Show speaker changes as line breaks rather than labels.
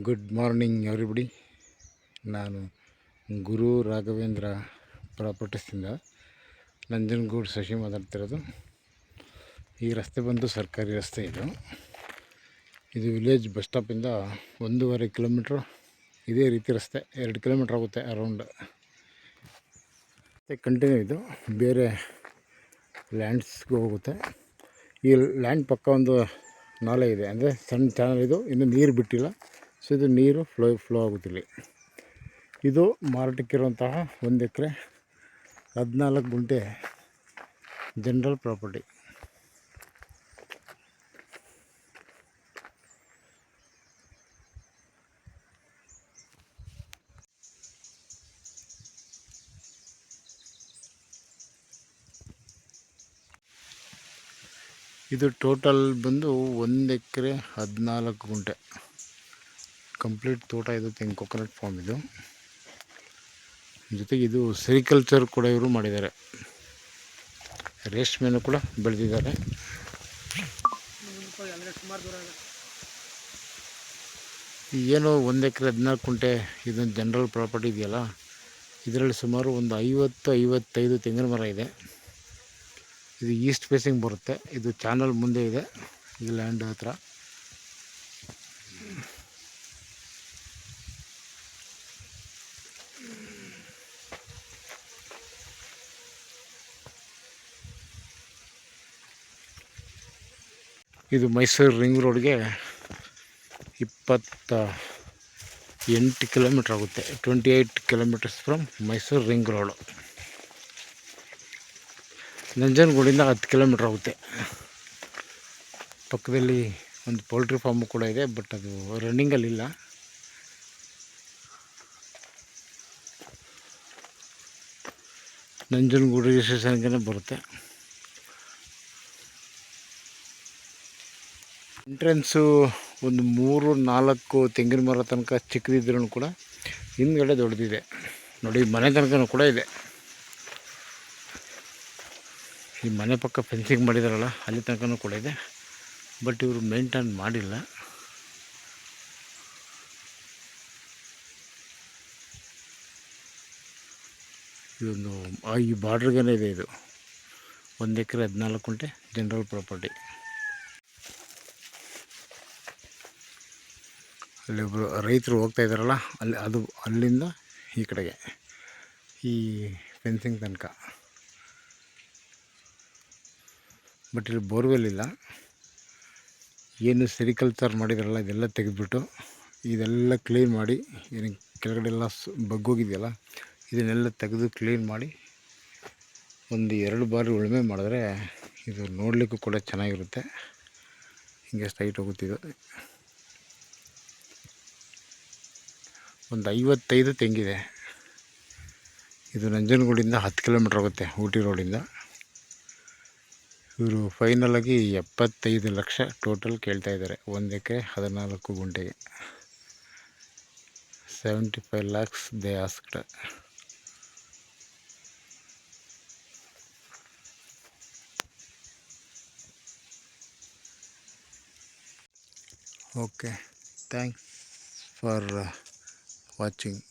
Good morning everybody. ನಾನು ಗುರು ರಾಘವೇಂದ್ರ ಪ್ರಾಪರ್ಟೀಸಿಂದ ನಂಜನಗೂಡು ಶಶಿ ಮಾತಾಡ್ತಿರೋದು. ಈ ರಸ್ತೆ ಬಂದು ಸರ್ಕಾರಿ ರಸ್ತೆ. ಇದು ವಿಲೇಜ್ ಬಸ್ ಸ್ಟಾಪಿಂದ 1.5 ಕಿಲೋಮೀಟ್ರ್ ಇದೇ ರೀತಿ ರಸ್ತೆ. 2 ಕಿಲೋಮೀಟ್ರ್ ಆಗುತ್ತೆ ಅರೌಂಡ್. ಕಂಟಿನ್ಯೂ ಇದು ಬೇರೆ ಲ್ಯಾಂಡ್ಸ್ಗೆ ಹೋಗುತ್ತೆ. ಈ ಲ್ಯಾಂಡ್ ಪಕ್ಕ ಒಂದು ನಾಲೆ ಇದೆ, ಅಂದರೆ ಸಣ್ಣ ಚಾನಲ್. ಇದು ಇನ್ನು ನೀರು ಬಿಟ್ಟಿಲ್ಲ, ಸೊ ಇದು ನೀರು ಫ್ಲೋ ಆಗುತ್ತಿಲ್ಲ. ಇದು ಮಾರಾಟಕ್ಕಿರುವಂತಹ 1 ಎಕರೆ 14 ಗುಂಟೆ ಜನರಲ್ ಪ್ರಾಪರ್ಟಿ. ಇದು ಟೋಟಲ್ ಬಂದು 1 ಎಕರೆ 14 ಗುಂಟೆ ಕಂಪ್ಲೀಟ್ ತೋಟ. ಇದು ತೆಂಗು ಕೊಕೊನಟ್ ಫಾರ್ಮ್. ಇದು ಜೊತೆಗೆ ಇದು ಸೆರಿಕಲ್ಚರ್ ಕೂಡ ಇವರು ಮಾಡಿದ್ದಾರೆ. ರೇಷ್ಮೆನೂ ಕೂಡ ಬೆಳೆದಿದ್ದಾರೆ. ಏನು 1 ಎಕರೆ 14 ಗುಂಟೆ ಇದೊಂದು ಜನರಲ್ ಪ್ರಾಪರ್ಟಿ ಇದೆಯಲ್ಲ, ಇದರಲ್ಲಿ ಸುಮಾರು ಒಂದು 50-55 ತೆಂಗಿನ ಮರ ಇದೆ. ಇದು ಈಸ್ಟ್ ಫೇಸಿಂಗ್ ಬರುತ್ತೆ. ಇದು ಚಾನಲ್ ಮುಂದೆ ಇದೆ ಈ ಲ್ಯಾಂಡ್ ಹತ್ರ. ಇದು ಮೈಸೂರು ರಿಂಗ್ ರೋಡ್ಗೆ 28 ಕಿಲೋಮೀಟ್ರ್ ಆಗುತ್ತೆ. 28 kilometres from Mysuru ring road. ನಂಜನಗೂಡಿಂದ 10 ಕಿಲೋಮೀಟ್ರ್ ಆಗುತ್ತೆ. ಪಕ್ಕದಲ್ಲಿ ಒಂದು ಪೋಲ್ಟ್ರಿ ಫಾರ್ಮು ಕೂಡ ಇದೆ, ಬಟ್ ಅದು ರನ್ನಿಂಗಲ್ಲಿಲ್ಲ. ನಂಜನಗೂಡು ರಿಜಿಸ್ಟ್ರೇಷನ್ಗೆ ಬರುತ್ತೆ. ಎಂಟ್ರೆನ್ಸು ಒಂದು 3-4 ತೆಂಗಿನ ಮರ ತನಕ ಚಿಕ್ಕದಿದ್ರೂ ಕೂಡ ಹಿಂದ್ಗಡೆ ದೊಡ್ಡದಿದೆ ನೋಡಿ. ಮನೆ ತನಕ ಕೂಡ ಇದೆ. ಈ ಮನೆ ಪಕ್ಕ ಫೆನ್ಸಿಂಗ್ ಮಾಡಿದಾರಲ್ಲ, ಅಲ್ಲಿ ತನಕ ಕೂಡ ಇದೆ, ಬಟ್ ಇವರು ಮೇಂಟೈನ್ ಮಾಡಿಲ್ಲ. ಇದೊಂದು ಈ ಬಾರ್ಡ್ರಿಗೇ ಇದೆ. ಇದು 1 ಎಕರೆ 14 ಗುಂಟೆ ಜನರಲ್ ಪ್ರಾಪರ್ಟಿ. ಅಲ್ಲಿ ಒಬ್ಬರು ರೈತರು ಹೋಗ್ತಾ ಇದ್ದಾರಲ್ಲ, ಅಲ್ಲಿಂದ ಈ ಕಡೆಗೆ ಈ ಫೆನ್ಸಿಂಗ್ ತನಕ. ಬಟ್ ಇಲ್ಲಿ ಬೋರ್ವೆಲ್ ಇಲ್ಲ. ಏನು ಸೆರಿಕಲ್ಚರ್ ಮಾಡಿದಾರಲ್ಲ, ಇದೆಲ್ಲ ತೆಗೆದುಬಿಟ್ಟು ಇದೆಲ್ಲ ಕ್ಲೀನ್ ಮಾಡಿ, ಏನು ಕೆಳಗಡೆ ಎಲ್ಲ ಬಗ್ಗೋಗಿದೆಯಲ್ಲ, ಇದನ್ನೆಲ್ಲ ತೆಗೆದು ಕ್ಲೀನ್ ಮಾಡಿ 1-2 ಬಾರಿ ಉಳುಮೆ ಮಾಡಿದ್ರೆ ಇದು ನೋಡಲಿಕ್ಕೂ ಕೂಡ ಚೆನ್ನಾಗಿರುತ್ತೆ. ಹಿಂಗೆ ಸ್ಟ್ರೈಟ್ ಹೋಗುತ್ತಿದ್ದು ಒಂದು 55 ತೆಂಗಿದೆ. ಇದು ನಂಜನಗೂಡಿಂದ 10 ಕಿಲೋಮೀಟ್ರ್ ಆಗುತ್ತೆ ಊಟಿ ರೋಡಿಂದ. ಇವರು ಫೈನಲಾಗಿ 75 ಲಕ್ಷ ಟೋಟಲ್ ಕೇಳ್ತಾ ಇದ್ದಾರೆ 1 ಎಕರೆ 14 ಗುಂಟೆಗೆ. 75 lakhs they asked. Okay, thanks for watching.